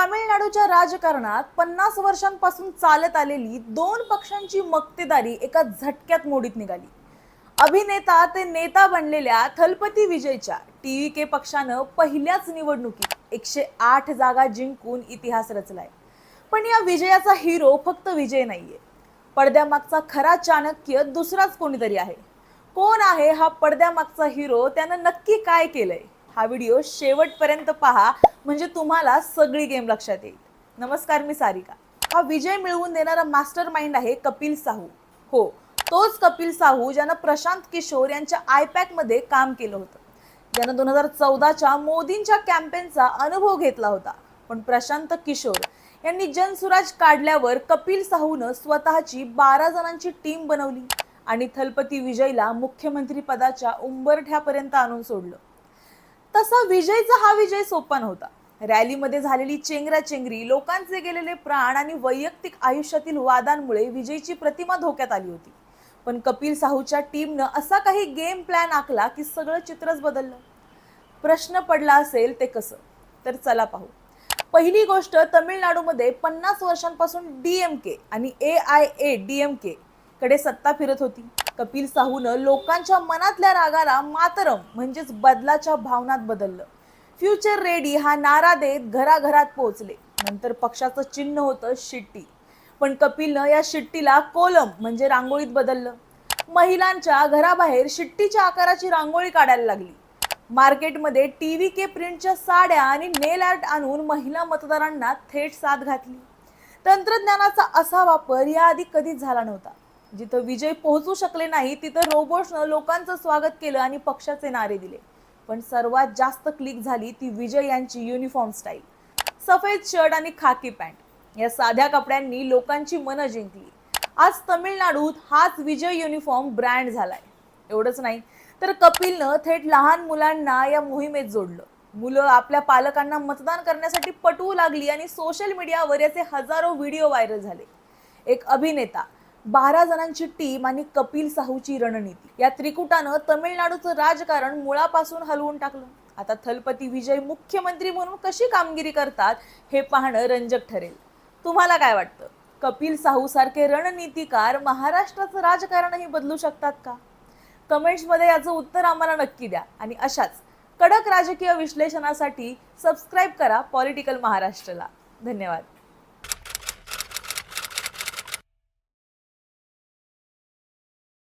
तामिळनाडूच्या राजकारणात 50 वर्षांपासून चालत आलेली दोन पक्षांची मक्तेदारी एका झटक्यात मोडीत निघाली. अभिनेता ते नेता बनलेल्या थलपती विजयच्या टीव्हीके पक्षानं पहिल्याच निवडणुकीत 108 जागा जिंकून इतिहास रचलाय. पण या विजयाचा हिरो फक्त विजय नाहीये. पडद्यामागचा खरा चाणक्य दुसराच कोणीतरी आहे. कोण आहे हा पडद्यामागचा हिरो, त्यानं नक्की काय केलंय? हा व्हिडिओ शेवटपर्यंत पहा, म्हणजे तुम्हाला सगळी गेम लक्षात येईल. नमस्कार, मी सारिका. हा विजय मिळवून देणारा मास्टर माइंड आहे कपिल साहू. हो, तोच कपिल साहू ज्यानं प्रशांत किशोर यांच्या आयपॅक मध्ये काम केलं होतं, ज्यानं 2014च्या मोदींच्या कॅम्पेनचा अनुभव घेतला होता. पण प्रशांत किशोर यांनी जनसुराज काढल्यावर कपिल साहूनं स्वतःची 12 जणांची टीम बनवली आणि थलपती विजयला मुख्यमंत्री पदाच्या उंबरठ्यापर्यंत आणून सोडलं. तसा विजयचा हा विजय सोपा नव्हता. रॅलीमध्ये झालेली चेंगराचेंगरी, लोकांचे गेलेले प्राण आणि वैयक्तिक आयुष्यातील वादांमुळे विजयची प्रतिमा धोक्यात आली होती. पण कपिल साहूच्या टीमनं असा काही गेम प्लॅन आखला की सगळं चित्रच बदललं. प्रश्न पडला असेल ते कसं? तर चला पाहू. पहिली गोष्ट, तमिळनाडूमध्ये 50 वर्षांपासून डीएमके आणि AIADMK कडे सत्ता फिरत होती. कपिल साहूनं लोकांच्या मनातल्या रागाला मातरम म्हणजेच बदलाच्या भावनात बदललं. फ्युचर रेडी हा नारा देत घराघरात पोहोचले. नंतर पक्षाचं चिन्ह होतं शिट्टी, पण कपिलनं या शिट्टीला कोलम म्हणजे रांगोळीत बदललं. महिलांच्या घराबाहेर शिट्टीच्या आकाराची रांगोळी काढायला लागली. मार्केटमध्ये टीव्हीके प्रिंटच्या साड्या आणि नेल आर्ट आणून महिला मतदारांना थेट साथ घातली. तंत्रज्ञानाचा असा वापर याआधी कधीच झाला नव्हता. जिथं विजय पोहोचू शकले नाही तिथं रोबोट्सनं लोकांचं स्वागत केलं आणि पक्षाचे नारे दिले. पण सर्वात जास्त क्लिक झाली ती विजय यांची युनिफॉर्म स्टाईल. सफेद शर्ट आणि खाकी पॅन्ट या साध्या कपड्यांनी लोकांची मनं जिंकली. आज तमिळनाडूत हाच विजय युनिफॉर्म ब्रँड झालाय. एवढंच नाही तर कपिलनं थेट लहान मुलांना या मोहिमेत जोडलं. मुलं आपल्या पालकांना मतदान करण्यासाठी पटवू लागली आणि सोशल मीडियावर याचे हजारो व्हिडिओ व्हायरल झाले. एक अभिनेता, 12 जणांची टीम आणि कपिल साहूची रणनीती, या त्रिकुटानं तमिळनाडूचं राजकारण मुळापासून हलवून टाकलं. आता थलपती विजय मुख्यमंत्री म्हणून कशी कामगिरी करतात हे पाहणं रंजक ठरेल. तुम्हाला काय वाटतं? कपिल साहू सारखे रणनीतिकार महाराष्ट्राचं राजकारणही बदलू शकतात का? कमेंट्समध्ये याचं उत्तर आम्हाला नक्की द्या आणि अशाच कडक राजकीय विश्लेषणासाठी सबस्क्राईब करा पॉलिटिकल महाराष्ट्रला. धन्यवाद.